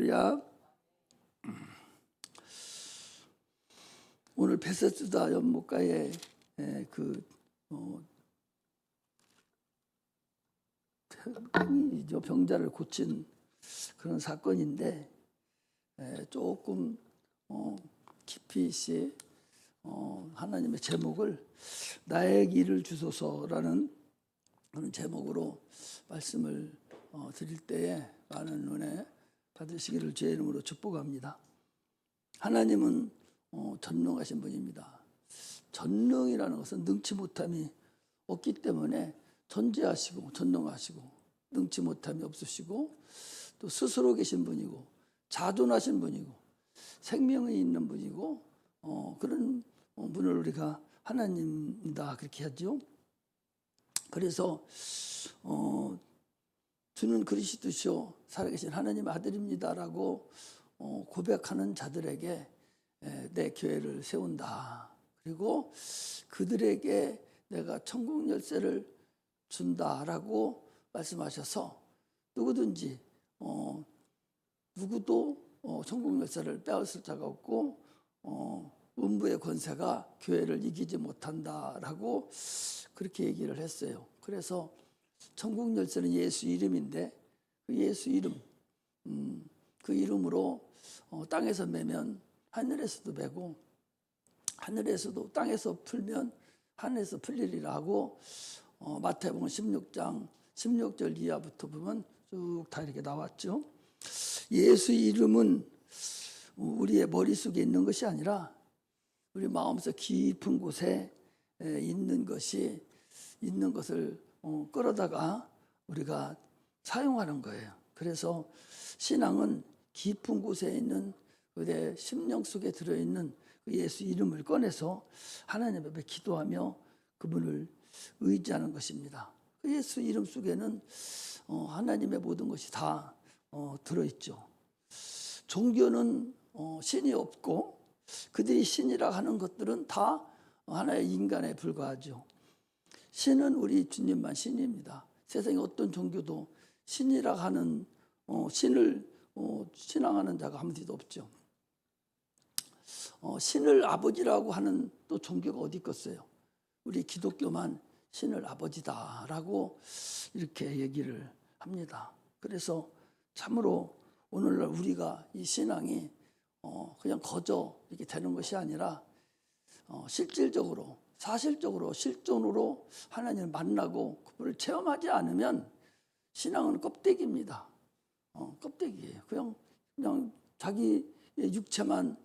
할렐루야. 오늘 베세스다 연못가에 병자를 고친 그런 사건인데 조금 깊이 있이 하나님의 제목을 나의 길을 주소서라는 그런 제목으로 말씀을 드릴 때에 많은 은혜 받으시기를 주의 이름으로 축복합니다. 하나님은 전능하신 분입니다. 전능이라는 것은 능치 못함이 없기 때문에 전지하시고 전능하시고 능치 못함이 없으시고 또 스스로 계신 분이고 자존하신 분이고 생명이 있는 분이고 그런 분을 우리가 하나님이다 그렇게 하죠. 그래서 주는 그리스도시요 살아계신 하나님 아들입니다라고 고백하는 자들에게 내 교회를 세운다. 그리고 그들에게 내가 천국 열쇠를 준다라고 말씀하셔서 누구든지 누구도 천국 열쇠를 빼앗을 자가 없고 음부의 권세가 교회를 이기지 못한다라고 그렇게 얘기를 했어요. 그래서 천국 열쇠는 예수 이름인데 그 예수 이름 그 이름으로 땅에서 매면 하늘에서도 매고 하늘에서도 땅에서 풀면 하늘에서 풀리리라 하고 마태복음 16장 16절 이하부터 보면 쭉 다 이렇게 나왔죠. 예수 이름은 우리의 머릿속에 있는 것이 아니라 우리 마음속 깊은 곳에 있는 것을 끌어다가 우리가 사용하는 거예요. 그래서 신앙은 깊은 곳에 있는 내 심령 속에 들어있는 그 예수 이름을 꺼내서 하나님 앞에 기도하며 그분을 의지하는 것입니다. 그 예수 이름 속에는 하나님의 모든 것이 다 들어있죠. 종교는 신이 없고 그들이 신이라 하는 것들은 다 하나의 인간에 불과하죠. 신은 우리 주님만 신입니다. 세상에 어떤 종교도 신이라 하는 신을 신앙하는 자가 아무도 없죠. 신을 아버지라고 하는 또 종교가 어디 있겠어요. 우리 기독교만 신을 아버지다라고 이렇게 얘기를 합니다. 그래서 참으로 오늘날 우리가 이 신앙이 그냥 거저 이렇게 되는 것이 아니라 실질적으로 사실적으로 실존으로 하나님을 만나고 그분을 체험하지 않으면 신앙은 껍데기입니다. 껍데기예요. 그냥 자기 육체만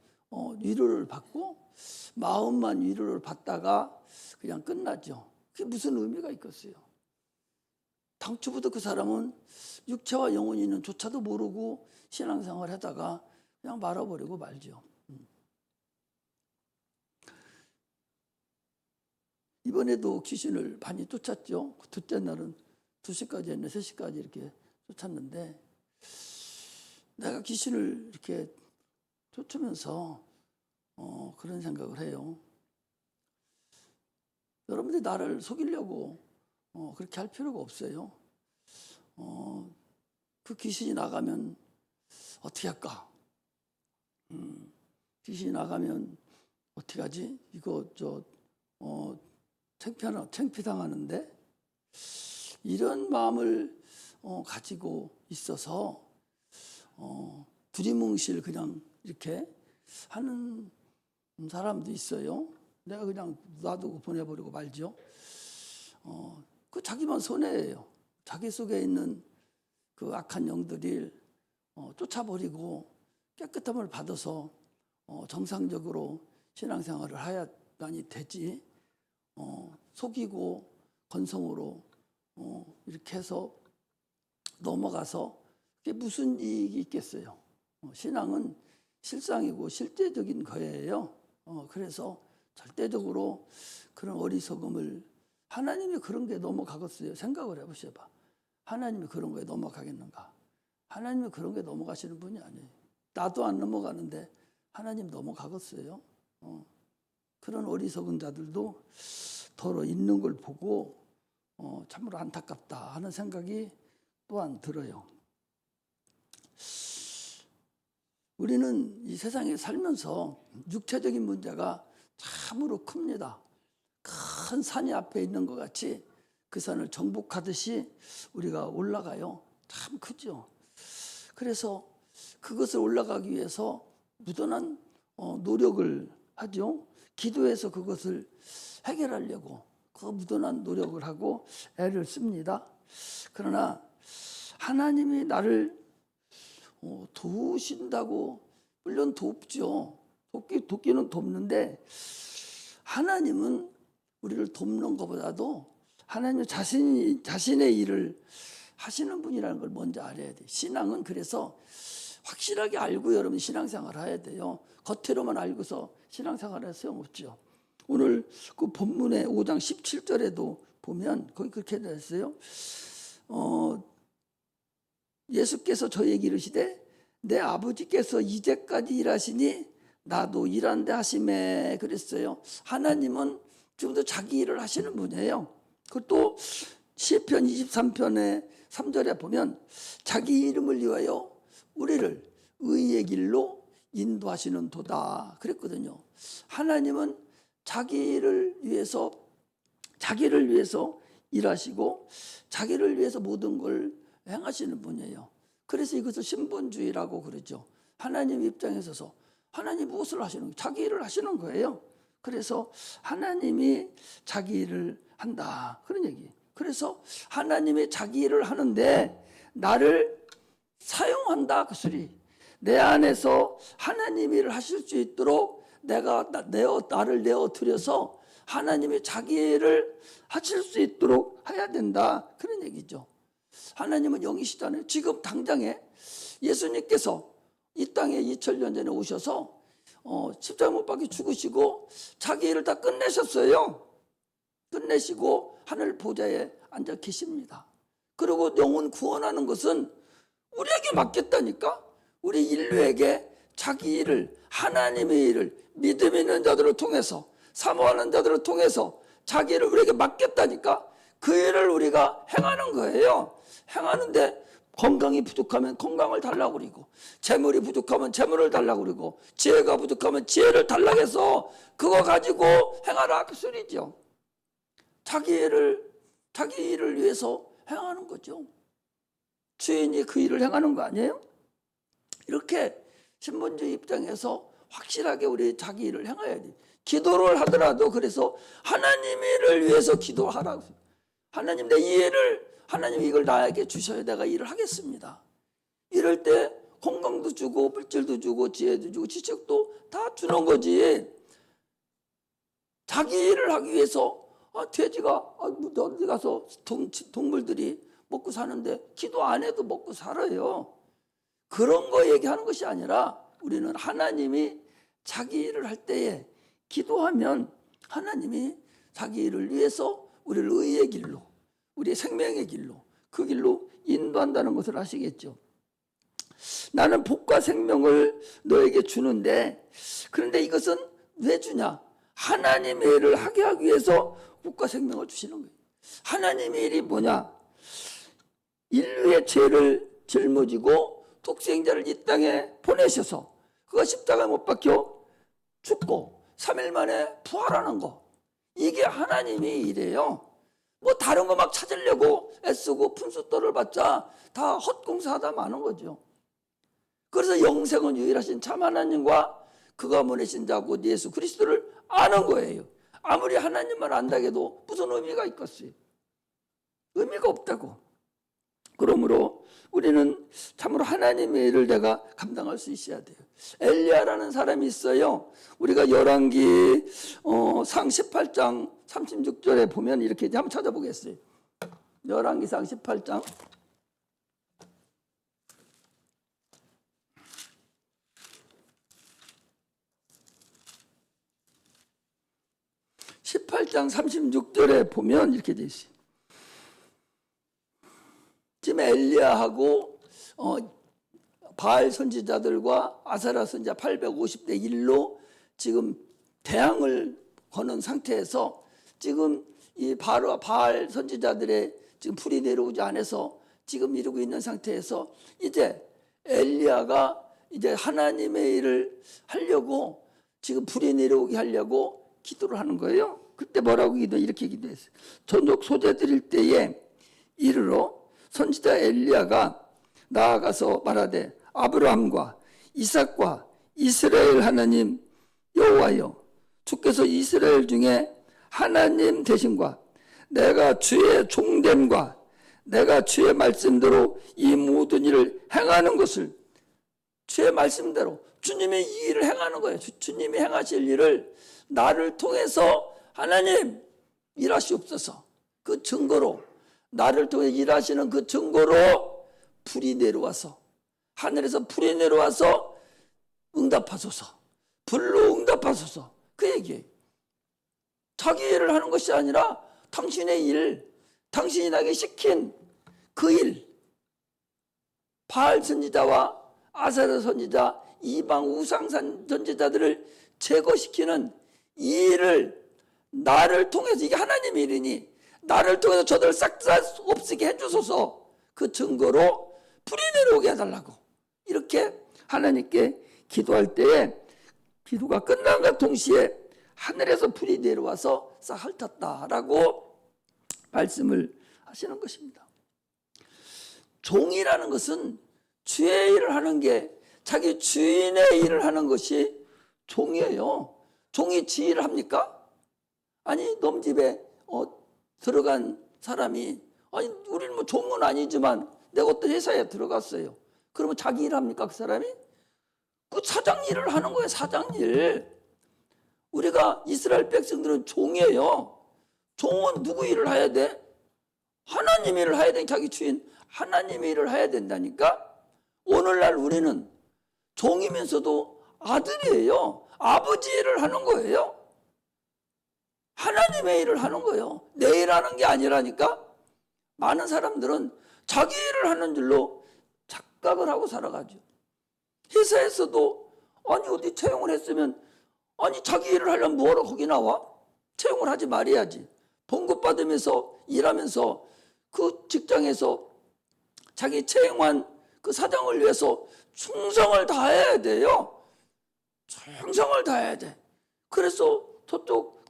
위로를 받고 마음만 위로를 받다가 그냥 끝나죠. 그게 무슨 의미가 있겠어요. 당초부터 그 사람은 육체와 영혼이는 조차도 모르고 신앙생활을 하다가 그냥 말아버리고 말죠. 이번에도 귀신을 많이 쫓았죠. 둘째 날은 2시까지 했네, 3시까지 이렇게 쫓았는데 내가 귀신을 이렇게 쫓으면서 그런 생각을 해요. 여러분들이 나를 속이려고 그렇게 할 필요가 없어요. 그 귀신이 나가면 어떻게 할까? 귀신이 나가면 어떻게 하지? 이거 창피당하는데 이런 마음을 가지고 있어서 두리뭉실 그냥 이렇게 하는 사람도 있어요. 내가 그냥 놔두고 보내버리고 말죠. 그 자기만 손해예요. 자기 속에 있는 그 악한 영들을 쫓아버리고 깨끗함을 받아서 정상적으로 신앙생활을 해야만이 되지. 속이고 건성으로 이렇게 해서 넘어가서 그게 무슨 이익이 있겠어요. 신앙은 실상이고 실제적인 거예요. 그래서 절대적으로 그런 어리석음을 하나님이 그런 게 넘어가겠어요. 생각을 해보셔봐. 하나님이 그런 거에 넘어가겠는가? 하나님이 그런 게 넘어가시는 분이 아니에요. 나도 안 넘어가는데 하나님 넘어가겠어요. 그런 어리석은 자들도 더러 있는 걸 보고 참으로 안타깝다 하는 생각이 또한 들어요. 우리는 이 세상에 살면서 육체적인 문제가 참으로 큽니다. 큰 산이 앞에 있는 것 같이 그 산을 정복하듯이 우리가 올라가요. 참 크죠. 그래서 그것을 올라가기 위해서 무던한 노력을 하죠. 기도해서 그것을 해결하려고 그 무던한 노력을 하고 애를 씁니다. 그러나 하나님이 나를 도우신다고, 물론 돕죠. 돕기는 돕는데 하나님은 우리를 돕는 것보다도 하나님 자신의 일을 하시는 분이라는 걸 먼저 알아야 돼요. 신앙은 그래서 확실하게 알고 여러분 신앙생활 해야 돼요. 겉으로만 알고서 신앙생활할 소용없죠. 오늘 그 본문의 5장 17절에도 보면 거기 그렇게 되어 있어요. 예수께서 저에게 이르시되 내 아버지께서 이제까지 일하시니 나도 일한다 하시매 그랬어요. 하나님은 지금도 자기 일을 하시는 분이에요. 그것도 시편 23편의 3절에 보면 자기 이름을 위하여 우리를 의의 길로 인도하시는 도다 그랬거든요. 하나님은 자기를 위해서 일하시고 자기를 위해서 모든 걸 행하시는 분이에요. 그래서 이것을 신본주의라고 그러죠. 하나님 입장에 서서 하나님 무엇을 하시는 거예요? 자기 일을 하시는 거예요. 그래서 하나님이 자기 일을 한다 그런 얘기예요. 그래서 하나님이 자기 일을 하는데 나를 사용한다 그 소리. 내 안에서 하나님 일을 하실 수 있도록 나를 내어드려서 하나님이 자기 일을 하실 수 있도록 해야 된다 그런 얘기죠. 하나님은 영이시잖아요. 지금 당장에 예수님께서 이 땅에 2000년 전에 오셔서 십자가 못 박혀 죽으시고 자기 일을 다 끝내셨어요. 끝내시고 하늘 보좌에 앉아 계십니다. 그리고 영혼 구원하는 것은 우리에게 맡겼다니까. 우리 인류에게 자기 일을, 하나님의 일을 믿음 있는 자들을 통해서, 사모하는 자들을 통해서 자기 일을 우리에게 맡겼다니까. 그 일을 우리가 행하는 거예요. 행하는데 건강이 부족하면 건강을 달라고 그러고, 재물이 부족하면 재물을 달라고 그러고, 지혜가 부족하면 지혜를 달라고 해서 그거 가지고 행하라 그 소리죠. 자기 일을 위해서 행하는 거죠. 주인이 그 일을 행하는 거 아니에요? 이렇게 신본주의 입장에서 확실하게 우리 자기 일을 행해야 돼. 기도를 하더라도 그래서 하나님 일을 위해서 기도하라고. 하나님 내 일을, 하나님 이걸 나에게 주셔야 내가 일을 하겠습니다. 이럴 때 건강도 주고 물질도 주고 지혜도 주고 지식도 다 주는 거지. 자기 일을 하기 위해서 돼지가 어디 가서 동물들이 먹고 사는데 기도 안 해도 먹고 살아요. 그런 거 얘기하는 것이 아니라 우리는 하나님이 자기 일을 할 때에 기도하면 하나님이 자기 일을 위해서 우리를 의의 길로, 우리의 생명의 길로, 그 길로 인도한다는 것을 아시겠죠. 나는 복과 생명을 너에게 주는데, 그런데 이것은 왜 주냐? 하나님의 일을 하게 하기 위해서 복과 생명을 주시는 거예요. 하나님의 일이 뭐냐? 인류의 죄를 짊어지고 독생자를 이 땅에 보내셔서 그가 십자가에 못 박혀 죽고 3일 만에 부활하는 거, 이게 하나님의 일이에요. 뭐 다른 거 막 찾으려고 애쓰고 분숫돌을 받자 다 헛공사하다 마는 거죠. 그래서 영생은 유일하신 참 하나님과 그가 보내신 자 곧 예수 그리스도를 아는 거예요. 아무리 하나님만 안다고 해도 무슨 의미가 있겠어요? 의미가 없다고. 그러므로 우리는 참으로 하나님의 일을 내가 감당할 수 있어야 돼요. 엘리야라는 사람이 있어요. 우리가 열왕기 상 18장 36절에 보면 이렇게 한번 찾아보겠어요. 열왕기상 18장 36절에 보면 이렇게 돼 있어요. 지금 엘리야하고 바알 선지자들과 아사랴 선지자 850대 1로 지금 대항을 거는 상태에서 지금 이 바알 선지자들의 지금 풀이 내려오지 않아서 지금 이러고 있는 상태에서 이제 엘리야가 이제 하나님의 일을 하려고 지금 불이 내려오게 하려고 기도를 하는 거예요. 그때 뭐라고 이렇게 기도했어요. 저녁 소재 드릴 때에 이르러 선지자 엘리야가 나아가서 말하되 아브라함과 이삭과 이스라엘 하나님 여호와여, 주께서 이스라엘 중에 하나님 되심과 내가 주의 종됨과 내가 주의 말씀대로 이 모든 일을 행하는 것을, 주의 말씀대로 주님의 이 일을 행하는 거예요. 주님이 행하실 일을 나를 통해서 하나님 일하시옵소서. 그 증거로, 나를 통해 일하시는 그 증거로 불이 내려와서, 하늘에서 불이 내려와서 응답하소서, 불로 응답하소서. 그 얘기예요. 자기 일을 하는 것이 아니라 당신의 일, 당신이 나에게 시킨 그 일, 바알 선지자와 아사랴 선지자, 이방 우상 선지자들을 제거시키는 이 일을 나를 통해서, 이게 하나님의 일이니 나를 통해서 저들을 싹 다 없애게 해주소서. 그 증거로 불이 내려오게 해달라고 이렇게 하나님께 기도할 때에 기도가 끝난과 동시에 하늘에서 불이 내려와서 싹 핥았다라고 말씀을 하시는 것입니다. 종이라는 것은 주의 일을 하는 게, 자기 주인의 일을 하는 것이 종이에요. 종이 지 일을 합니까? 아니, 놈 집에 들어간 사람이, 아니 우리는 뭐 종은 아니지만 내가 어떤 회사에 들어갔어요. 그러면 자기 일 합니까 그 사람이? 그 사장 일을 하는 거예요. 사장 일. 우리가 이스라엘 백성들은 종이에요. 종은 누구 일을 해야 돼? 하나님 일을 해야 돼. 자기 주인 하나님의 일을 해야 된다니까. 오늘날 우리는 종이면서도 아들이에요. 아버지 일을 하는 거예요. 하나님의 일을 하는 거예요. 내 일 하는 게 아니라니까. 많은 사람들은 자기 일을 하는 줄로 착각을 하고 살아가죠. 회사에서도 아니 어디 채용을 했으면, 아니 자기 일을 하려면 뭐하러 거기 나와? 채용을 하지 말아야지. 봉급 받으면서 일하면서 그 직장에서 자기 채용한 그 사장을 위해서 충성을 다해야 돼요. 충성을 다해야 돼. 그래서 저쪽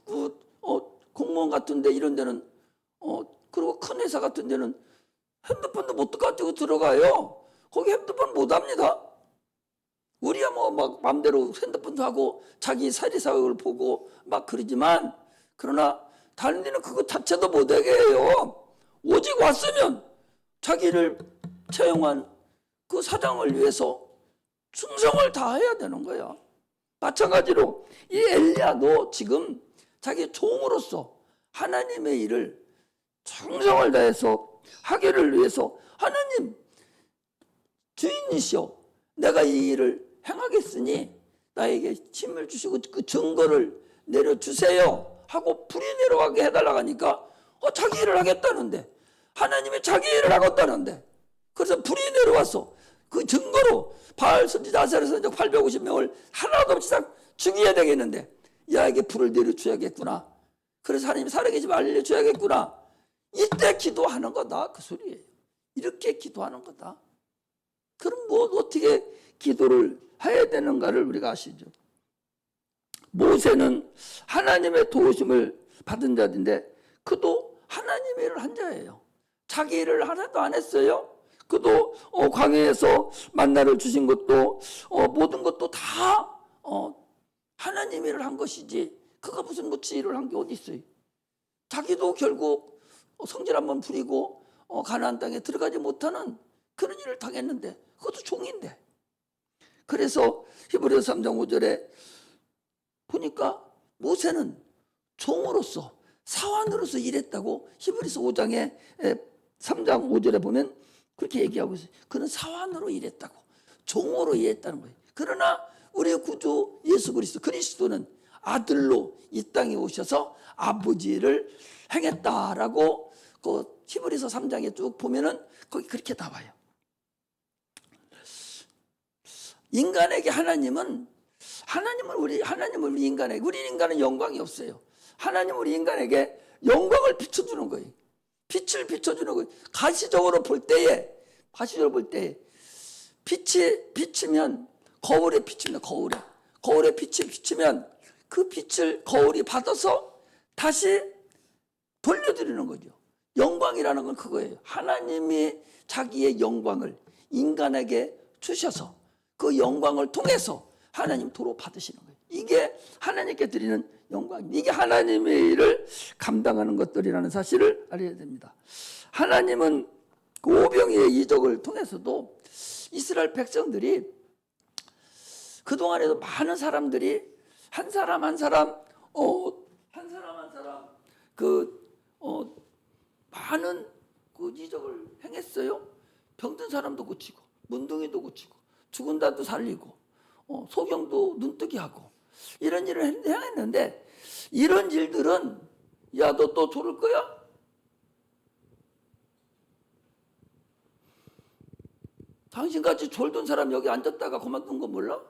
공무원 같은 데, 이런 데는 그리고 큰 회사 같은 데는 핸드폰도 못 가지고 들어가요. 거기 핸드폰 못 합니다. 우리야 뭐 막 마음대로 핸드폰도 하고 자기 사리사욕을 보고 막 그러지만, 그러나 다른 데는 그거 자체도 못하게 해요. 오직 왔으면 자기를 채용한 그 사장을 위해서 충성을 다해야 되는 거야. 마찬가지로 이 엘리야도 지금 자기 종으로서 하나님의 일을 충성을 다해서 하기를 위해서, 하나님 주인이시여, 내가 이 일을 행하겠으니 나에게 힘을 주시고 그 증거를 내려주세요 하고 불이 내려가게 해달라고 하니까 자기 일을 하겠다는데, 하나님이 자기 일을 하겠다는데, 그래서 불이 내려와서 그 증거로 바알 선지자, 아사랴 선지자 850명을 하나도 없이 다 죽여야 되겠는데, 야에게 불을 내려줘야겠구나. 그래서 하나님이 살아계시면 알려줘야겠구나. 이때 기도하는 거다 그 소리예요. 이렇게 기도하는 거다. 그럼 뭐 어떻게 기도를 해야 되는가를 우리가 아시죠. 모세는 하나님의 도우심을 받은 자인데 그도 하나님의 일을 한 자예요. 자기 일을 하나도 안 했어요. 그도 광야에서 만나를 주신 것도 모든 것도 다 하나님 일을 한 것이지, 그가 무슨 지 일을 한 게 어디 있어요. 자기도 결국 성질 한번 부리고 가나안 땅에 들어가지 못하는 그런 일을 당했는데 그것도 종인데. 그래서 히브리서 3장 5절에 보니까 모세는 종으로서, 사환으로서 일했다고 히브리서 5장에 3장 5절에 보면 그렇게 얘기하고 있어요. 그는 사환으로 일했다고, 종으로 일했다는 거예요. 그러나 우리의 구주 예수 그리스도는 아들로 이 땅에 오셔서 아버지를 행했다라고 그 히브리서 3장에 쭉 보면은 거기 그렇게 나와요. 인간에게 하나님은 우리 인간에게, 우리 인간은 영광이 없어요. 하나님은 우리 인간에게 영광을 비춰주는 거예요. 빛을 비춰주는 거예요. 가시적으로 볼 때에 빛이 비치면 거울에 비칩니다. 거울에 빛이 비치면 그 빛을 거울이 받아서 다시 돌려드리는 거죠. 영광이라는 건 그거예요. 하나님이 자기의 영광을 인간에게 주셔서 그 영광을 통해서 하나님 도로 받으시는 거예요. 이게 하나님께 드리는 영광입니다. 이게 하나님의 일을 감당하는 것들이라는 사실을 알아야 됩니다. 하나님은 그 오병이의 이적을 통해서도 이스라엘 백성들이 그동안에도 많은 사람들이 한 사람 한 사람 많은 그 이적을 행했어요. 병든 사람도 고치고 문둥이도 고치고 죽은 자도 살리고 소경도 눈뜨게 하고 이런 일을 행했는데 이런 일들은 야, 너 또 졸을 거야? 당신같이 졸던 사람 여기 앉았다가 그만둔 거 몰라?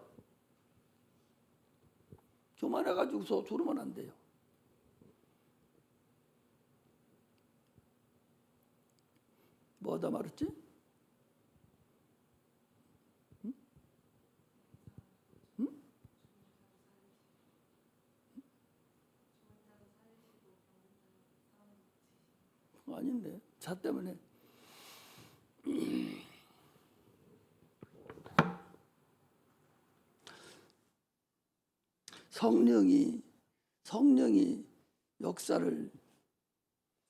교만해가지고서 졸으면 안 돼요. 뭐 하다 말았지? 응? 응? 아닌데 자 때문에 성령이 역사를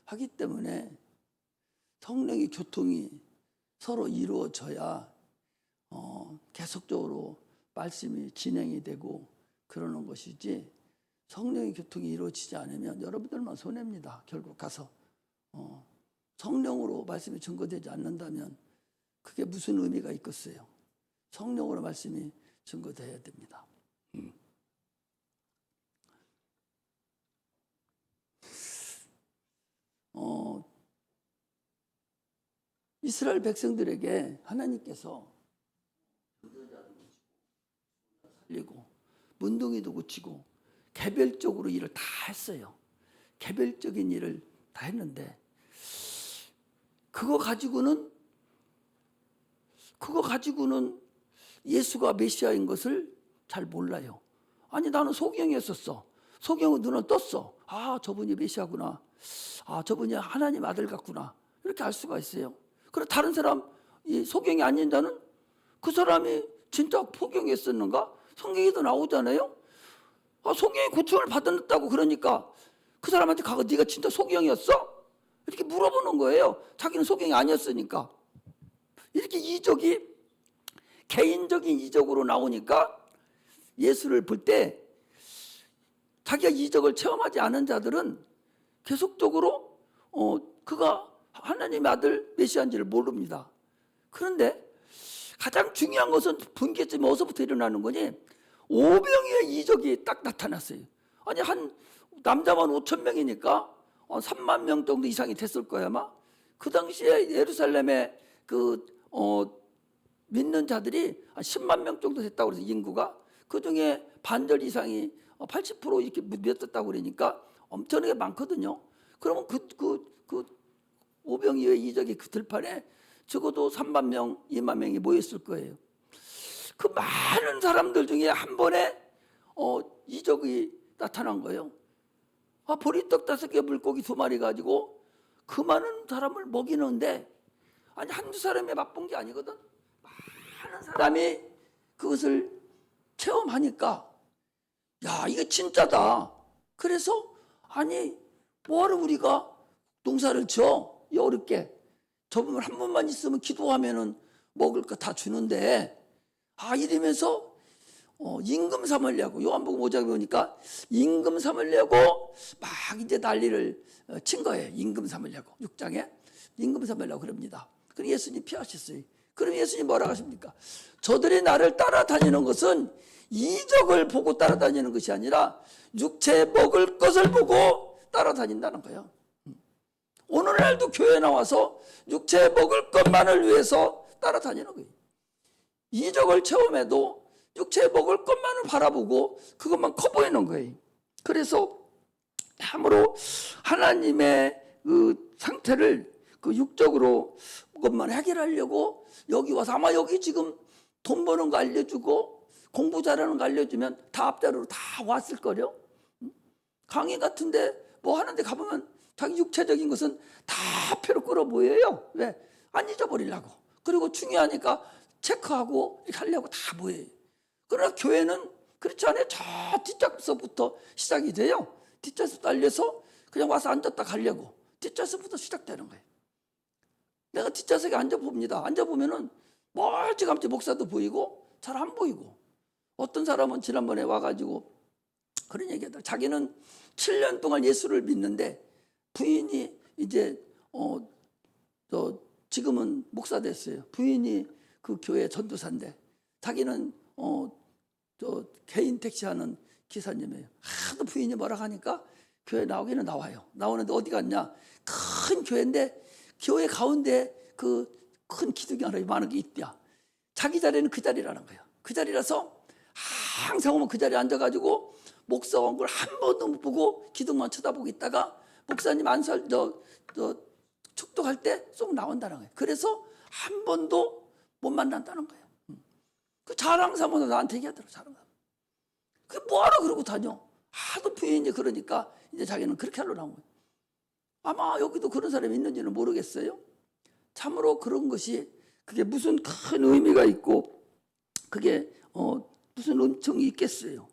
하기 때문에 성령의 교통이 서로 이루어져야 계속적으로 말씀이 진행이 되고 그러는 것이지 성령의 교통이 이루어지지 않으면 여러분들만 손해입니다. 결국 가서 성령으로 말씀이 증거되지 않는다면 그게 무슨 의미가 있겠어요. 성령으로 말씀이 증거되어야 됩니다. 이스라엘 백성들에게 하나님께서 살리고 문둥이도 고치고 개별적으로 일을 다 했어요. 개별적인 일을 다 했는데 그거 가지고는 예수가 메시아인 것을 잘 몰라요. 아니 나는 소경이었었어. 소경은 눈은 떴어. 아 저분이 메시아구나. 아 저분이 하나님 아들 같구나. 이렇게 알 수가 있어요. 그리고 다른 사람 이 소경이 아닌 자는 그 사람이 진짜 소경이었었는가? 성경에도 나오잖아요. 아, 소경이 고침을 받았다고 그러니까 그 사람한테 가서 네가 진짜 소경이었어? 이렇게 물어보는 거예요. 자기는 소경이 아니었으니까. 이렇게 이적이 개인적인 이적으로 나오니까 예수를 볼 때 자기가 이적을 체험하지 않은 자들은 계속적으로 그가 하나님의 아들 메시아인지를 모릅니다. 그런데 가장 중요한 것은 분기점이 어디서부터 일어나는 거니? 오병이의 이적이 딱 나타났어요. 아니 한 남자만 5천 명이니까 3만 명 정도 이상이 됐을 거야 아마. 그 당시에 예루살렘에 믿는 자들이 한 10만 명 정도 됐다고 그래서 인구가 그 중에 반절 이상이 80% 이렇게 믿었다고 그러니까 엄청나게 많거든요. 그러면 그 오병이의 이적이 그 들판에 적어도 3만 명, 2만 명이 모였을 거예요. 그 많은 사람들 중에 한 번에 이적이 나타난 거예요. 보리떡 5개, 물고기 2마리 가지고 그 많은 사람을 먹이는데 아니 한두 사람이 맛본 게 아니거든. 많은 사람이 그것을 체험하니까 야 이거 진짜다. 그래서 아니 뭐하러 우리가 농사를 지어 어렵게 저분 한 번만 있으면 기도하면은 먹을 거 다 주는데 이러면서 임금 삼으려고 요한복음 5장에 보니까 임금 삼으려고 막 이제 난리를 친 거예요. 임금 삼으려고 6장에 임금 삼으려고 그럽니다. 그럼 예수님 피하셨어요. 그럼 예수님 뭐라고 하십니까? 저들이 나를 따라다니는 것은 이적을 보고 따라다니는 것이 아니라 육체에 먹을 것을 보고 따라다닌다는 거예요. 오늘날도 교회에 나와서 육체에 먹을 것만을 위해서 따라다니는 거예요. 이적을 체험해도 육체에 먹을 것만을 바라보고 그것만 커 보이는 거예요. 그래서 참으로 하나님의 그 상태를 그 육적으로 그것만 해결하려고 여기 와서 아마 여기 지금 돈 버는 거 알려주고 공부 잘하는 거 알려주면 다 앞자리로 다 왔을 거요. 강의 같은데 뭐 하는데 가보면 자기 육체적인 것은 다 표로 끌어 보여요. 왜? 안 잊어버리려고. 그리고 중요하니까 체크하고 이렇게 하려고 다 보여요. 그러나 교회는 그렇지 않아요. 저 뒷좌석부터 시작이 돼요. 뒷좌석 달려서 그냥 와서 앉았다 가려고. 뒷좌석부터 시작되는 거예요. 내가 뒷좌석에 앉아봅니다. 앉아보면은 멀찌감치 목사도 보이고 잘 안 보이고. 어떤 사람은 지난번에 와가지고 그런 얘기하더라. 자기는 7년 동안 예수를 믿는데 부인이 이제 지금은 목사 됐어요. 부인이 그 교회 전도사인데 자기는 개인 택시 하는 기사님이에요. 하도 부인이 뭐라 하니까 교회 나오기는 나와요. 나오는데 어디 갔냐? 큰 교회인데 교회 가운데 그 큰 기둥이 하나 많은 게 있대요. 자기 자리는 그 자리라는 거예요. 그 자리라서 항상 오면 그 자리에 앉아가지고 목사 온 걸 한 번도 못 보고 기둥만 쳐다보고 있다가 목사님 안설 축도할 때 쏙 나온다는 거예요. 그래서 한 번도 못 만난다는 거예요. 그 자랑 삼아서 나한테 얘기하더라고. 자랑 삼아. 그 뭐하러 그러고 다녀? 하도 부인이 그러니까 이제 자기는 그렇게 하려고 나온 거예요. 아마 여기도 그런 사람이 있는지는 모르겠어요. 참으로 그런 것이 그게 무슨 큰 의미가 있고 그게 무슨 은총이 있겠어요.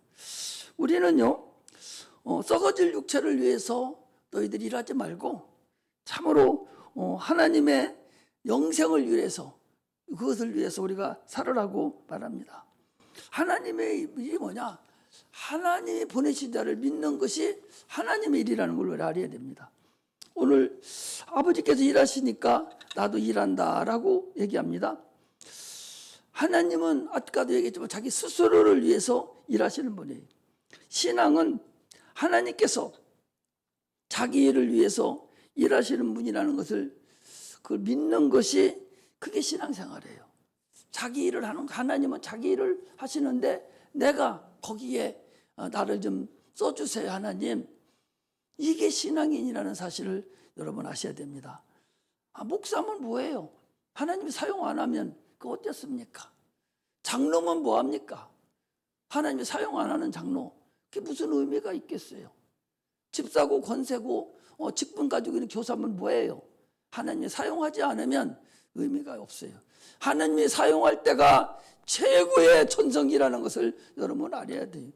우리는요 썩어질 육체를 위해서 너희들이 일하지 말고 참으로 하나님의 영생을 위해서 그것을 위해서 우리가 살으라고 말합니다. 하나님의 일이 뭐냐? 하나님이 보내신 자를 믿는 것이 하나님의 일이라는 걸 우리가 알아야 됩니다. 오늘 아버지께서 일하시니까 나도 일한다라고 얘기합니다. 하나님은 아까도 얘기했지만 자기 스스로를 위해서 일하시는 분이에요. 신앙은 하나님께서 자기 일을 위해서 일하시는 분이라는 것을 그걸 믿는 것이 그게 신앙생활이에요. 자기 일을 하는 하나님은 자기 일을 하시는데 내가 거기에 나를 좀 써주세요 하나님. 이게 신앙인이라는 사실을 여러분 아셔야 됩니다. 목사면 뭐예요? 하나님이 사용 안 하면 그거 어땠습니까? 장로면 뭐합니까? 하나님이 사용 안 하는 장로 그게 무슨 의미가 있겠어요? 집사고 권세고 직분 가지고 있는 교사면 뭐예요? 하나님이 사용하지 않으면 의미가 없어요. 하나님이 사용할 때가 최고의 천성이라는 것을 여러분 알아야 돼요.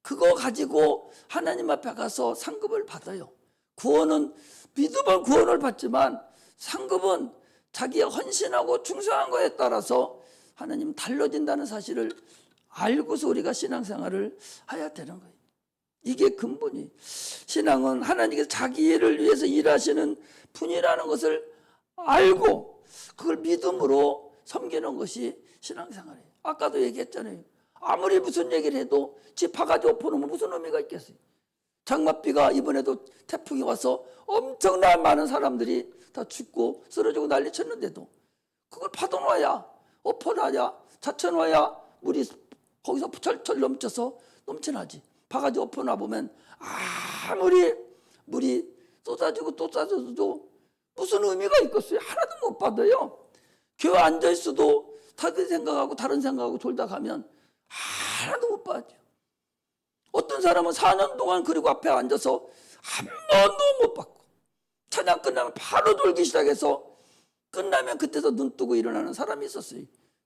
그거 가지고 하나님 앞에 가서 상급을 받아요. 구원은 믿음은 구원을 받지만 상급은 자기가 헌신하고 충성한 거에 따라서 하나님 달라진다는 사실을 알고서 우리가 신앙생활을 해야 되는 거예요. 이게 근본이. 신앙은 하나님께서 자기 일을 위해서 일하시는 분이라는 것을 알고 그걸 믿음으로 섬기는 것이 신앙생활이에요. 아까도 얘기했잖아요. 아무리 무슨 얘기를 해도 집 파가지고 엎어놓으면 무슨 의미가 있겠어요. 장맛비가 이번에도 태풍이 와서 엄청난 많은 사람들이 다 죽고 쓰러지고 난리 쳤는데도 그걸 파도놔야 엎어놔야 자쳐놔야 물이 거기서 철철 넘쳐서 넘쳐나지. 파가지고 엎어놔 보면 아무리 물이 쏟아지고 또 쏟아져도 무슨 의미가 있겠어요. 하나도 못 받아요. 교회 앉아있어도 다른 생각하고 다른 생각하고 졸다 가면 하나도 못 받아요. 어떤 사람은 4년 동안 그리고 앞에 앉아서 한 번도 못 받고 찬양 끝나면 바로 졸기 시작해서 끝나면 그때서 눈 뜨고 일어나는 사람이 있었어요.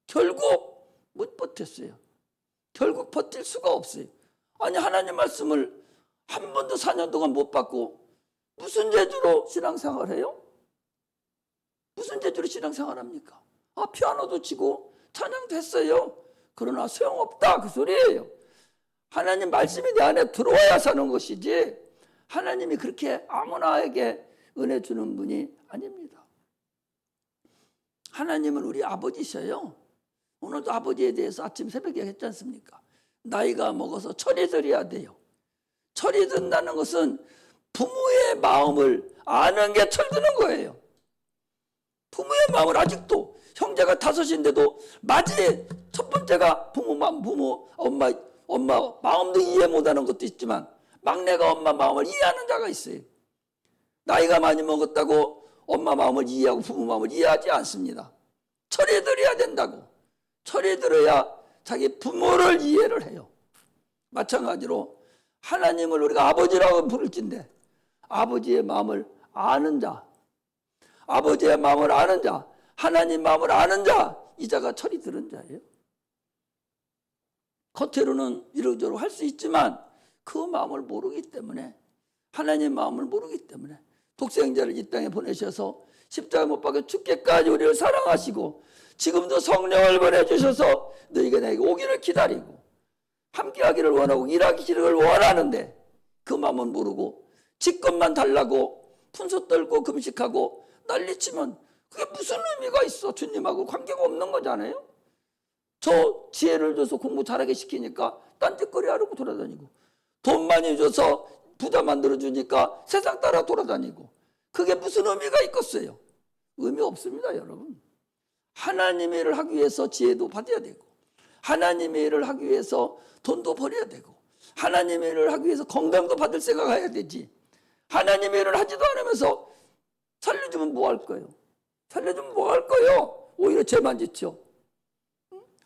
결국 못 버텼어요. 결국 버틸 수가 없어요. 아니 하나님 말씀을 한 번도 4년 동안 못 받고 무슨 재주로 신앙생활해요? 무슨 재주로 신앙생활합니까? 피아노도 치고 찬양도 했어요. 그러나 소용없다 그 소리예요. 하나님 말씀이 내 안에 들어와야 사는 것이지 하나님이 그렇게 아무나에게 은혜 주는 분이 아닙니다. 하나님은 우리 아버지셔요. 오늘도 아버지에 대해서 아침 새벽에 했지 않습니까? 나이가 먹어서 철이 들어야 돼요. 철이 든다는 것은 부모의 마음을 아는 게 철드는 거예요. 부모의 마음을 아직도 형제가 5인데도 맞이 첫 번째가 엄마 마음도 이해 못하는 것도 있지만 막내가 엄마 마음을 이해하는 자가 있어요. 나이가 많이 먹었다고 엄마 마음을 이해하고 부모 마음을 이해하지 않습니다. 철이 들어야 된다고. 철이 들어야 자기 부모를 이해를 해요. 마찬가지로 하나님을 우리가 아버지라고 부를진데 아버지의 마음을 아는 자, 아버지의 마음을 아는 자, 하나님 마음을 아는 자, 이 자가 철이 들은 자예요. 겉으로는 이러저러 할 수 있지만 그 마음을 모르기 때문에, 하나님 마음을 모르기 때문에 독생자를 이 땅에 보내셔서 십자가 못 박혀 죽기까지 우리를 사랑하시고 지금도 성령을 보내주셔서 너희가 내게 오기를 기다리고 함께하기를 원하고 일하기를 원하는데 그 마음은 모르고 직권만 달라고 분수 떨고 금식하고 난리치면 그게 무슨 의미가 있어? 주님하고 관계가 없는 거잖아요. 저 지혜를 줘서 공부 잘하게 시키니까 딴짓거리 하려고 돌아다니고, 돈 많이 줘서 부자 만들어주니까 세상 따라 돌아다니고, 그게 무슨 의미가 있겠어요? 의미 없습니다, 여러분. 하나님의 일을 하기 위해서 지혜도 받아야 되고, 하나님의 일을 하기 위해서 돈도 벌어야 되고, 하나님의 일을 하기 위해서 건강도 받을 생각해야 되지. 하나님의 일을 하지도 않으면서 살려주면 뭐 할 거예요? 살려주면 뭐 할 거예요? 오히려 죄만 짓죠.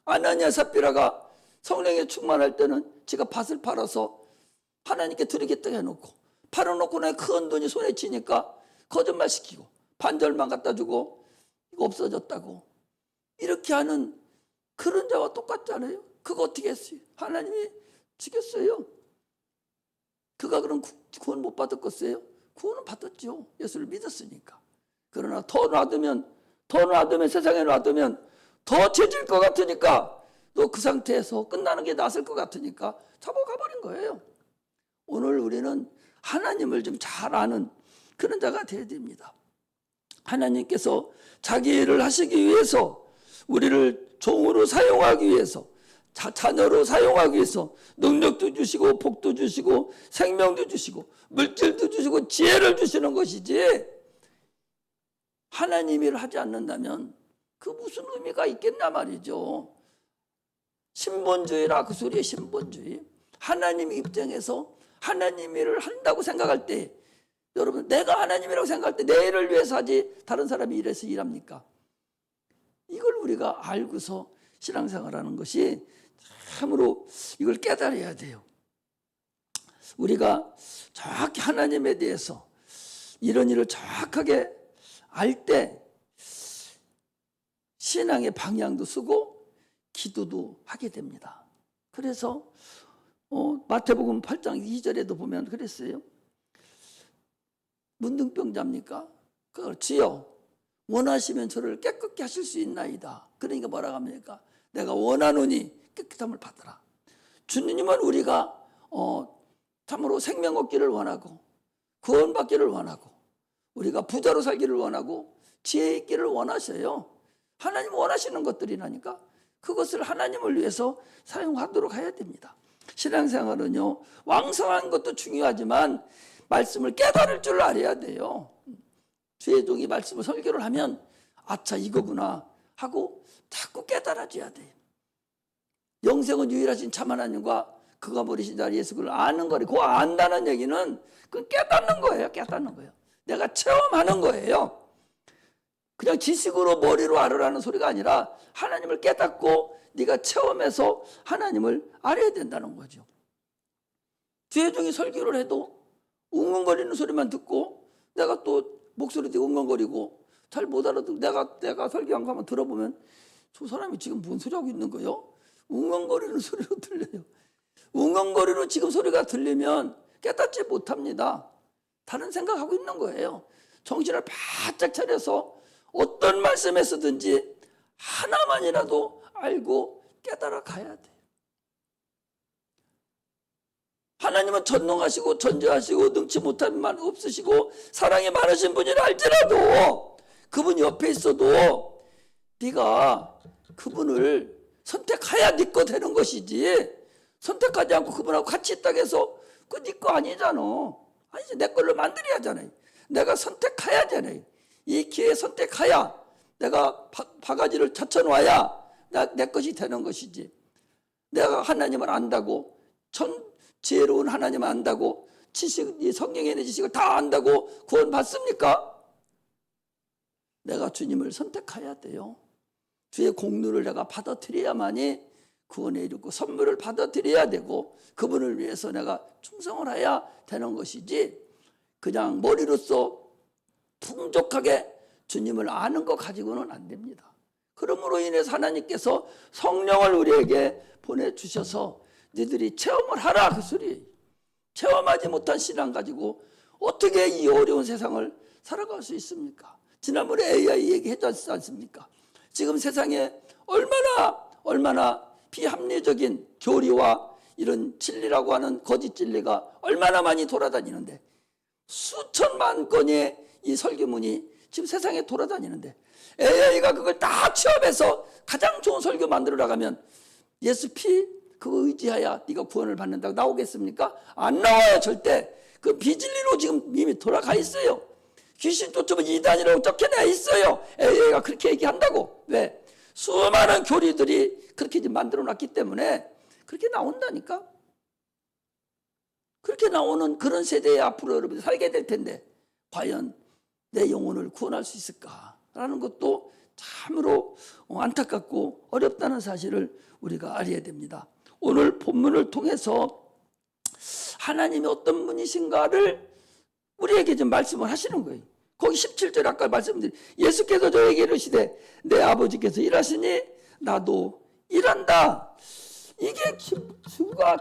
아나니아 삽비라가 성령에 충만할 때는 지가 밭을 팔아서 하나님께 드리겠다고 해놓고, 팔아놓고 나서 큰 돈이 손에 치니까 거짓말 시키고 반절만 갖다 주고 이거 없어졌다고, 이렇게 하는 그런 자와 똑같잖아요. 그거 어떻게 했어요? 하나님이 죽였어요. 그가 그럼 구원 못 받았겠어요? 구원은 받았죠. 예수를 믿었으니까. 그러나 더 놔두면 세상에 놔두면 더 죄질 것 같으니까, 또 그 상태에서 끝나는 게 낫을 것 같으니까 잡아가버린 거예요. 오늘 우리는 하나님을 좀 잘 아는 그런 자가 되어야 됩니다. 하나님께서 자기 일을 하시기 위해서, 우리를 종으로 사용하기 위해서, 자녀로 사용하기 위해서 능력도 주시고 복도 주시고 생명도 주시고 물질도 주시고 지혜를 주시는 것이지, 하나님 일을 하지 않는다면 그 무슨 의미가 있겠나 말이죠. 신본주의라 그 소리에 신본주의. 하나님 입장에서 하나님 일을 한다고 생각할 때, 여러분, 내가 하나님이라고 생각할 때 내 일을 위해서 하지 다른 사람이 일해서 일합니까? 이걸 우리가 알고서 신앙생활하는 것이 참으로, 이걸 깨달아야 돼요. 우리가 정확히 하나님에 대해서 이런 일을 정확하게 알 때 신앙의 방향도 쓰고 기도도 하게 됩니다. 그래서 마태복음 8장 2절에도 보면 그랬어요. 문둥병자입니까? 그렇지요. 원하시면 저를 깨끗게 하실 수 있나이다. 그러니까 뭐라고 합니까? 내가 원하노니 깨끗함을 받으라. 주님은 우리가 참으로 생명 얻기를 원하고 구원 받기를 원하고 우리가 부자로 살기를 원하고 지혜 있기를 원하셔요. 하나님 원하시는 것들이라니까 그것을 하나님을 위해서 사용하도록 해야 됩니다. 신앙생활은요, 왕성한 것도 중요하지만 말씀을 깨달을 줄 알아야 돼요. 주의 종이 말씀을 설교를 하면 아차 이거구나 하고 자꾸 깨달아져야 돼요. 영생은 유일하신 참 하나님과 그가 버리신 자 예수 그를 아는 거래. 그 안다는 얘기는 그 깨닫는 거예요. 깨닫는 거예요. 내가 체험하는 거예요. 그냥 지식으로 머리로 알으라는 소리가 아니라 하나님을 깨닫고 네가 체험해서 하나님을 알아야 된다는 거죠. 주의 종이 설교를 해도 웅웅거리는 소리만 듣고 내가 또 목소리도 웅웅거리고 잘 못 알아듣고 내가 설교한 거 한번 들어보면 저 사람이 지금 뭔 소리 하고 있는 거예요? 웅웅거리는 소리로 들려요. 웅웅거리로 지금 소리가 들리면 깨닫지 못합니다. 다른 생각하고 있는 거예요. 정신을 바짝 차려서 어떤 말씀에 쓰든지 하나만이라도 알고 깨달아 가야 돼요. 하나님은 전능하시고 전지하시고 능치 못한 만 없으시고 사랑이 많으신 분이라 할지라도 그분 옆에 있어도 네가 그분을 선택해야 네 거 되는 것이지, 선택하지 않고 그분하고 같이 있다고 해서 그 네 거 아니잖아. 아니지, 내 걸로 만들어야 하잖아요. 내가 선택해야 하잖아요. 이 기회에 선택해야 내가 바가지를 젖혀놔야 내 것이 되는 것이지, 내가 하나님을 안다고 지혜로운 하나님을 안다고 이 성경에 있는 지식을 다 안다고 구원 받습니까? 내가 주님을 선택해야 돼요. 주의 공로를 내가 받아들여야만이 구원에 이르고 선물을 받아들여야 되고 그분을 위해서 내가 충성을 해야 되는 것이지, 그냥 머리로써 풍족하게 주님을 아는 것 가지고는 안 됩니다. 그러므로 인해서 하나님께서 성령을 우리에게 보내주셔서 너희들이 체험을 하라, 그 소리. 체험하지 못한 신앙 가지고 어떻게 이 어려운 세상을 살아갈 수 있습니까? 지난번에 AI 얘기했지 않습니까? 지금 세상에 얼마나 비합리적인 교리와 이런 진리라고 하는 거짓 진리가 얼마나 많이 돌아다니는데, 수천만 건의 이 설교문이 지금 세상에 돌아다니는데, AI가 그걸 다 취합해서 가장 좋은 설교 만들어 나가면 예수 피 그거 의지하여 네가 구원을 받는다고 나오겠습니까? 안 나와요, 절대. 그 비진리로 지금 이미 돌아가 있어요. 귀신 쫓으면 이단이라고 적혀져 있어요. AI가 그렇게 얘기한다고. 왜? 수많은 교리들이 그렇게 만들어 놨기 때문에 그렇게 나온다니까. 그렇게 나오는 그런 세대에 앞으로 여러분이 살게 될 텐데, 과연 내 영혼을 구원할 수 있을까라는 것도 참으로 안타깝고 어렵다는 사실을 우리가 알아야 됩니다. 오늘 본문을 통해서 하나님이 어떤 분이신가를 우리에게 좀 말씀을 하시는 거예요. 거기 17절 아까 말씀드린, 예수께서 저에게 이르시되 내 아버지께서 일하시니 나도 일한다. 이게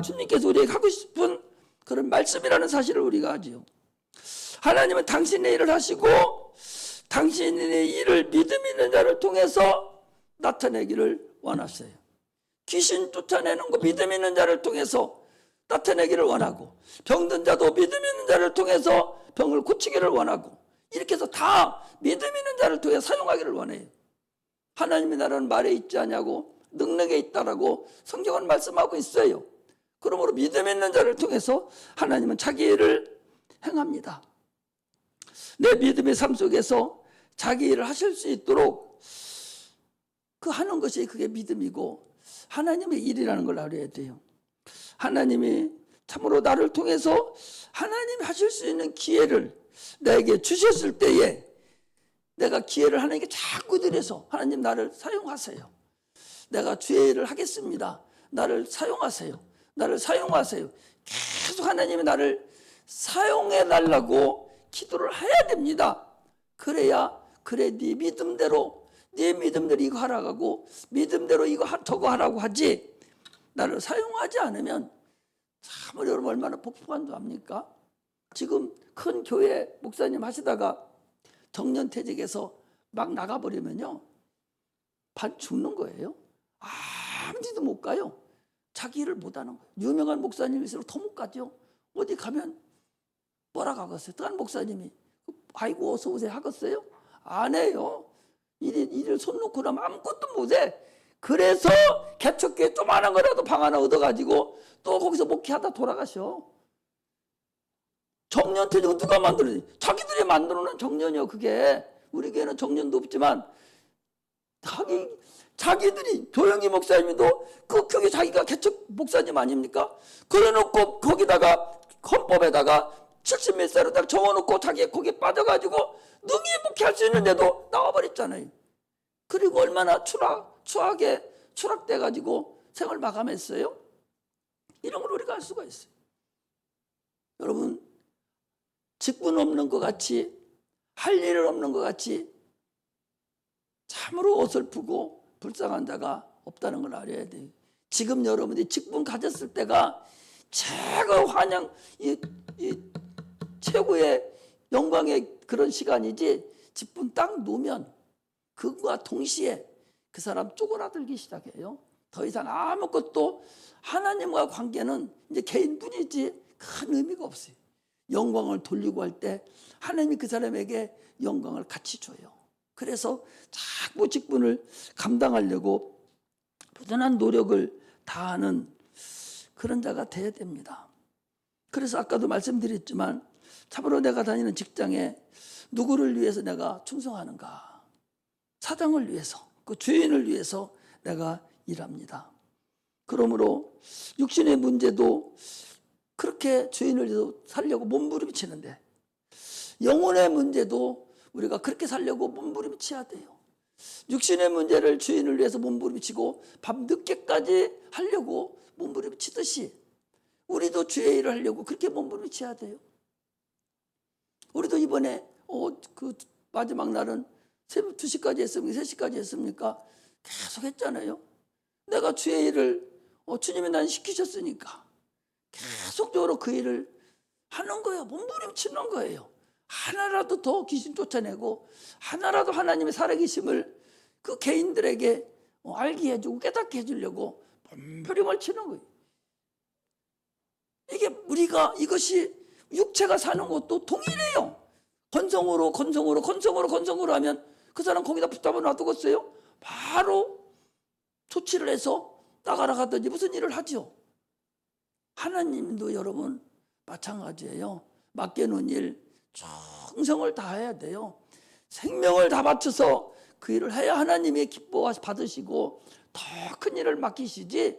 주님께서 우리에게 하고 싶은 그런 말씀이라는 사실을 우리가 알지요. 하나님은 당신의 일을 하시고 당신의 일을 믿음 있는 자를 통해서 나타내기를 원하세요. 귀신 쫓아내는 거 믿음 있는 자를 통해서 나타내기를 원하고, 병든 자도 믿음 있는 자를 통해서 병을 고치기를 원하고, 이렇게 해서 다 믿음 있는 자를 통해 사용하기를 원해요. 하나님의 나라는 말에 있지 않냐고 능력에 있다라고 성경은 말씀하고 있어요. 그러므로 믿음 있는 자를 통해서 하나님은 자기 일을 행합니다. 내 믿음의 삶 속에서 자기 일을 하실 수 있도록 그 하는 것이 그게 믿음이고 하나님의 일이라는 걸 알아야 돼요. 하나님이 참으로 나를 통해서 하나님이 하실 수 있는 기회를 내게 주셨을 때에 내가 기회를 하나님께 자꾸 드려서 하나님 나를 사용하세요. 내가 주의 일을 하겠습니다. 나를 사용하세요. 나를 사용하세요. 계속 하나님이 나를 사용해 달라고 기도를 해야 됩니다. 그래야 그래 네 믿음대로 이거 하라고 하고 믿음대로 이거 저거 하라고 하지, 나를 사용하지 않으면 참 여러분 얼마나 복잡한 줄 압니까? 지금 큰 교회 목사님 하시다가 정년퇴직해서 막 나가버리면요 반 죽는 거예요. 아무 데도 못 가요. 자기 일을 못하는 거예요. 유명한 목사님일수록 더 못 가죠. 어디 가면 뭐라 가겠어요? 다른 목사님이 아이고 어서 오세요 하겠어요? 안 해요. 일을 손 놓고 나면 아무것도 못해. 그래서 개척교회 조그마한 거라도 방 하나 얻어가지고 또 거기서 목회하다 돌아가셔. 정년퇴직은 누가 만들어지? 자기들이 만들어놓은 정년이요. 그게 우리 교회는 정년도 없지만 자기들이 조영기 목사님도 그 교회 자기가 개척 목사님 아닙니까? 그래놓고 거기다가 헌법에다가 70몇 살에다가 적어놓고 자기 거기에 빠져가지고 능히 목회할 수 있는데도 나와버렸잖아요. 그리고 얼마나 추하게 추락돼가지고 생을 마감했어요. 이런 걸 우리가 알 수가 있어요. 여러분, 직분 없는 것 같이, 할 일 없는 것 같이 참으로 어설프고 불쌍한 자가 없다는 걸 알아야 돼요. 지금 여러분이 직분 가졌을 때가 최고 환영, 최고의 영광의 그런 시간이지, 직분 딱 놓으면 그것과 동시에 그 사람 쪼그라들기 시작해요. 더 이상 아무것도 하나님과 관계는 이제 개인뿐이지 큰 의미가 없어요. 영광을 돌리고 할 때 하나님이 그 사람에게 영광을 같이 줘요. 그래서 자꾸 직분을 감당하려고 부단한 노력을 다하는 그런 자가 돼야 됩니다. 그래서 아까도 말씀드렸지만 참으로 내가 다니는 직장에 누구를 위해서 내가 충성하는가? 사장을 위해서, 그 주인을 위해서 내가 일합니다. 그러므로 육신의 문제도 그렇게 주인을 위해서 살려고 몸부림치는데 영혼의 문제도 우리가 그렇게 살려고 몸부림쳐야 돼요. 육신의 문제를 주인을 위해서 몸부림치고 밤 늦게까지 하려고 몸부림치듯이 우리도 주의 일을 하려고 그렇게 몸부림쳐야 돼요. 우리도 이번에 그 마지막 날은 새벽 2시까지 했습니까? 3시까지 했습니까? 계속 했잖아요. 내가 주의 일을 주님이 난 시키셨으니까 계속적으로 그 일을 하는 거예요. 몸부림치는 거예요. 하나라도 더 귀신 쫓아내고 하나라도 하나님의 살아계심을 그 개인들에게 알게 해주고 깨닫게 해주려고 몸부림을 치는 거예요. 이게 우리가 이것이 육체가 사는 것도 동일해요. 건성으로 하면 그 사람 거기다 붙잡아 놔두겠어요? 바로 조치를 해서 나가라 하든지 무슨 일을 하죠. 하나님도 여러분 마찬가지예요. 맡겨놓은 일 충성을 다해야 돼요. 생명을 다 바쳐서 그 일을 해야 하나님의 기뻐 받으시고 더 큰 일을 맡기시지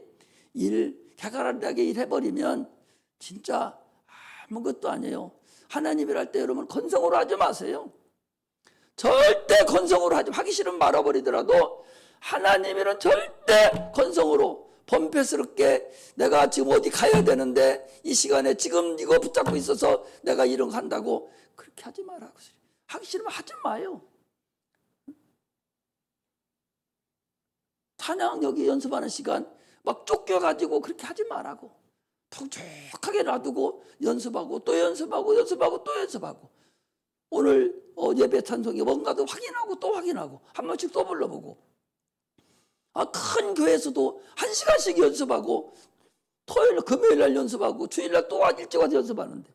일 갸가라하게 일해버리면 진짜 아무것도 아니에요. 하나님 일할 때 여러분 건성으로 하지 마세요. 절대 건성으로 하기 싫으면 말아버리더라도 하나님 일은 절대 건성으로 범패스럽게 내가 지금 어디 가야 되는데 이 시간에 지금 이거 붙잡고 있어서 내가 이런 거 한다고 그렇게 하지 마라. 하기 싫으면 하지 마요. 찬양 여기 연습하는 시간 막 쫓겨가지고 그렇게 하지 말라고. 톡톡하게 놔두고 연습하고 또 연습하고 또 연습하고 오늘 예배 찬송이 뭔가도 확인하고 또 확인하고 한 번씩 또 불러보고 큰 교회에서도 1시간씩 연습하고 토요일 금요일 날 연습하고 주일 날 또 일찍 와서 연습하는데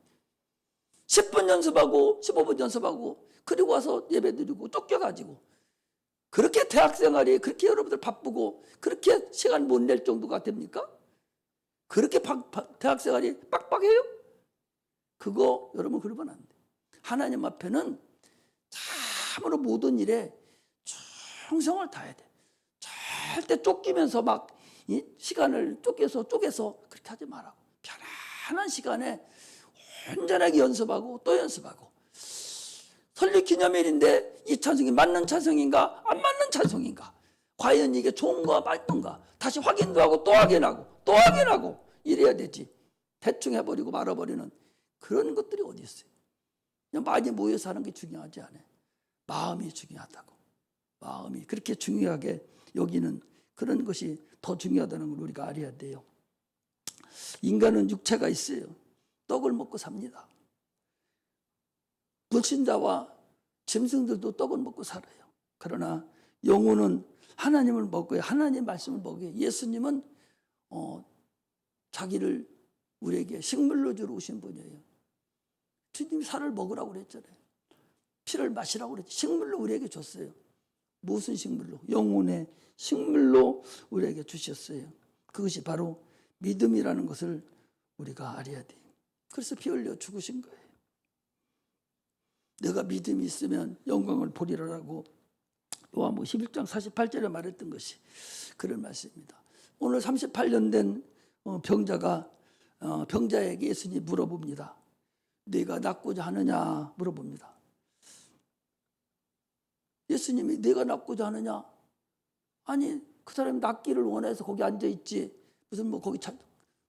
10분 연습하고 15분 연습하고 그리고 와서 예배 드리고 쫓겨가지고 그렇게 대학생활이 그렇게 여러분들 바쁘고 그렇게 시간 못 낼 정도가 됩니까? 그렇게 대학생활이 빡빡해요? 그거 여러분 그러면 안 돼. 하나님 앞에는 참으로 모든 일에 충성을 다해야 돼. 절대 쫓기면서 막 시간을 쪼개서 그렇게 하지 말라고. 편안한 시간에 온전하게 연습하고 또 연습하고. 설립기념일인데 이 찬송이 맞는 찬송인가 안 맞는 찬송인가, 과연 이게 좋은가 맞던가 다시 확인도 하고 또 확인하고 이래야 되지. 대충 해버리고 말아버리는 그런 것들이 어디 있어요. 그냥 많이 모여서 하는 게 중요하지 않아요. 마음이 중요하다고. 마음이 그렇게 중요하게 여기는 그런 것이 더 중요하다는 걸 우리가 알아야 돼요. 인간은 육체가 있어요. 떡을 먹고 삽니다. 불신자와 짐승들도 떡을 먹고 살아요. 그러나 영혼은 하나님을 먹어요. 하나님 말씀을 먹어요. 예수님은 자기를 우리에게 식물로 주러 오신 분이에요. 주님이 살을 먹으라고 그랬잖아요. 피를 마시라고 그랬죠. 식물로 우리에게 줬어요. 무슨 식물로? 영혼의 식물로 우리에게 주셨어요. 그것이 바로 믿음이라는 것을 우리가 알아야 돼요. 그래서 피 흘려 죽으신 거예요. 내가 믿음이 있으면 영광을 보리라라고 요한복음 11장 48절에 말했던 것이 그런 말씀입니다. 오늘 38년 된 병자에게 예수님이 물어봅니다. 네가 낫고자 하느냐 물어봅니다. 예수님이 네가 낫고자 하느냐? 아니 그 사람이 낫기를 원해서 거기 앉아있지 무슨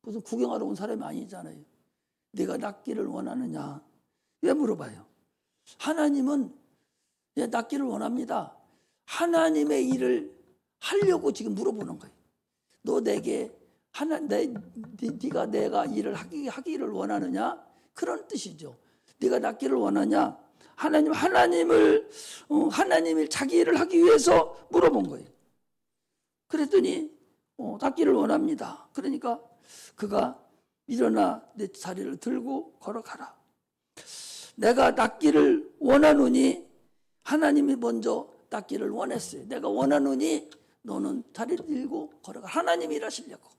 무슨 구경하러 온 사람이 아니잖아요. 네가 낫기를 원하느냐? 왜 물어봐요? 하나님은 낫기를 원합니다. 하나님의 일을 하려고 지금 물어보는 거예요. 너 내게 네가 내가 일을 하기를 원하느냐? 그런 뜻이죠. 네가 낫기를 원하냐? 하나님을 자기 일을 하기 위해서 물어본 거예요. 그랬더니 낫기를 원합니다. 그러니까 그가 일어나 내 자리를 들고 걸어가라. 내가 낫기를 원하노니 하나님이 먼저 낫기를 원했어요. 내가 원하노니 너는 자리를 들고 걸어가. 하나님이 일하시려고.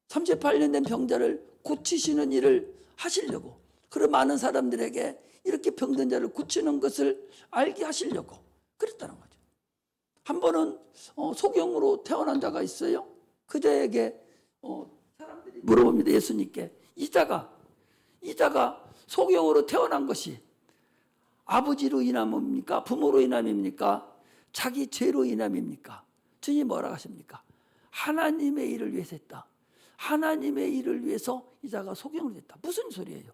38년 된 병자를 고치시는 일을 하시려고. 그런 많은 사람들에게 이렇게 병든 자를 고치는 것을 알게 하시려고 그랬다는 거죠. 한 번은 소경으로 태어난 자가 있어요. 그 자에게 사람들이 물어봅니다. 예수님께 이 자가 소경으로 태어난 것이 아버지로 인함입니까? 부모로 인함입니까? 자기 죄로 인함입니까? 주님이 뭐라고 하십니까? 하나님의 일을 위해서 했다. 하나님의 일을 위해서 이 자가 소경이 됐다. 무슨 소리예요?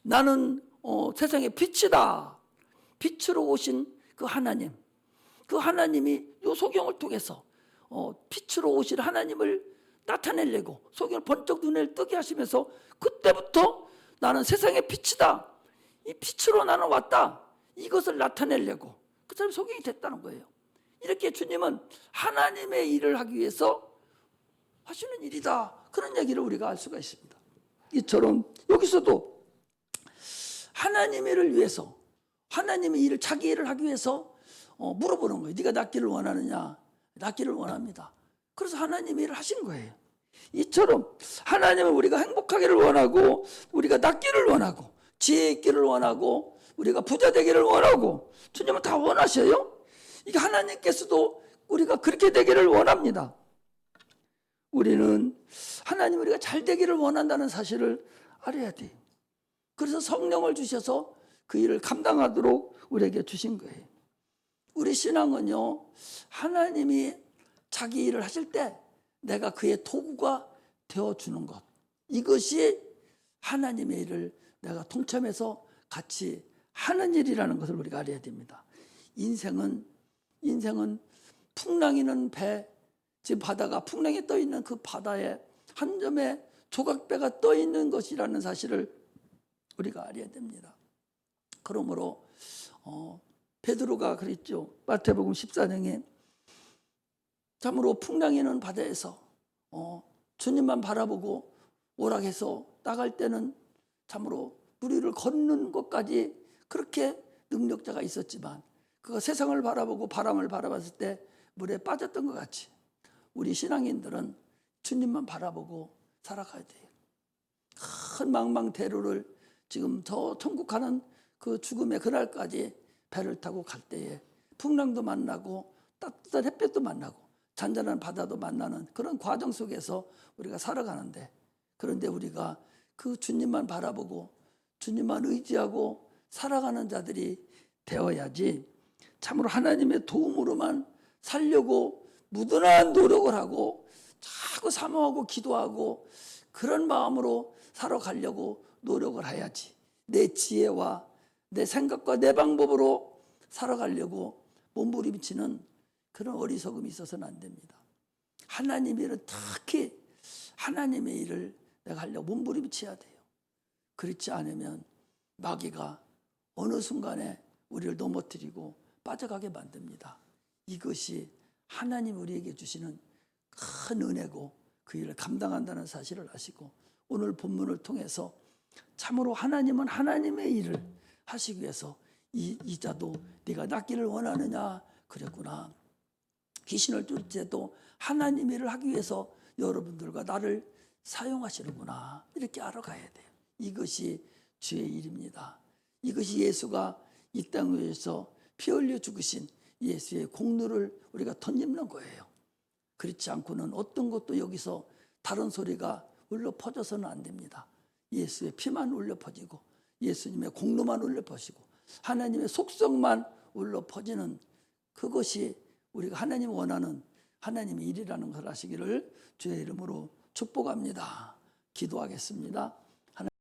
나는 세상의 빛이다. 빛으로 오신 그 하나님, 그 하나님이 이 소경을 통해서 빛으로 오신 하나님을 나타내려고 소경을 번쩍 눈을 뜨게 하시면서 그때부터 나는 세상의 빛이다. 이 빛으로 나는 왔다. 이것을 나타내려고 그 사람이 소경이 됐다는 거예요. 이렇게 주님은 하나님의 일을 하기 위해서 하시는 일이다. 그런 얘기를 우리가 알 수가 있습니다. 이처럼 여기서도 하나님의 일을 위해서, 하나님의 일을, 자기 일을 하기 위해서 물어보는 거예요. 네가 낫기를 원하느냐? 낫기를 원합니다. 그래서 하나님의 일을 하신 거예요. 이처럼 하나님은 우리가 행복하기를 원하고, 우리가 낫기를 원하고, 지혜 있기를 원하고, 우리가 부자 되기를 원하고, 주님은 다 원하셔요. 이게 하나님께서도 우리가 그렇게 되기를 원합니다. 우리는 하나님 우리가 잘 되기를 원한다는 사실을 알아야 돼요. 그래서 성령을 주셔서 그 일을 감당하도록 우리에게 주신 거예요. 우리 신앙은요, 하나님이 자기 일을 하실 때 내가 그의 도구가 되어주는 것, 이것이 하나님의 일을 내가 동참해서 같이 하는 일이라는 것을 우리가 알아야 됩니다. 인생은 풍랑이는 배, 지금 바다가 풍랑이 떠있는 그 바다에 한 점의 조각배가 떠있는 것이라는 사실을 우리가 알아야 됩니다. 그러므로 베드로가 그랬죠. 마태복음 14장에 참으로 풍랑이는 바다에서 주님만 바라보고 오락해서 나갈 때는 참으로 물 위를 걷는 것까지 그렇게 능력자가 있었지만 그가 세상을 바라보고 바람을 바라봤을 때 물에 빠졌던 것 같이 우리 신앙인들은 주님만 바라보고 살아가야 돼요. 큰 망망대로를 지금 저 천국 가는 그 죽음의 그날까지 배를 타고 갈 때에 풍랑도 만나고 따뜻한 햇볕도 만나고 잔잔한 바다도 만나는 그런 과정 속에서 우리가 살아가는데, 그런데 우리가 그 주님만 바라보고 주님만 의지하고 살아가는 자들이 되어야지, 참으로 하나님의 도움으로만 살려고 무던한 노력을 하고 자꾸 사모하고 기도하고 그런 마음으로 살아가려고 노력을 해야지, 내 지혜와 내 생각과 내 방법으로 살아가려고 몸부림치는 그런 어리석음이 있어서는 안 됩니다. 하나님의 일은 특히 하나님의 일을 내가 하려고 몸부림쳐야 돼요. 그렇지 않으면 마귀가 어느 순간에 우리를 넘어뜨리고 빠져가게 만듭니다. 이것이 하나님 우리에게 주시는 큰 은혜고 그 일을 감당한다는 사실을 아시고, 오늘 본문을 통해서 참으로 하나님은 하나님의 일을 하시기 위해서 이 자도 네가 낫기를 원하느냐 그랬구나. 귀신을 쫓을 때도 하나님의 일을 하기 위해서 여러분들과 나를 사용하시는구나. 이렇게 알아가야 돼요. 이것이 주의 일입니다. 이것이 예수가 이 땅 위에서 피 흘려 죽으신 예수의 공로를 우리가 덧입는 거예요. 그렇지 않고는 어떤 것도 여기서 다른 소리가 울려 퍼져서는 안 됩니다. 예수의 피만 울려 퍼지고 예수님의 공로만 울려 퍼지고 하나님의 속성만 울려 퍼지는 그것이 우리가 하나님 원하는 하나님의 일이라는 걸 아시기를 주의 이름으로 축복합니다. 기도하겠습니다.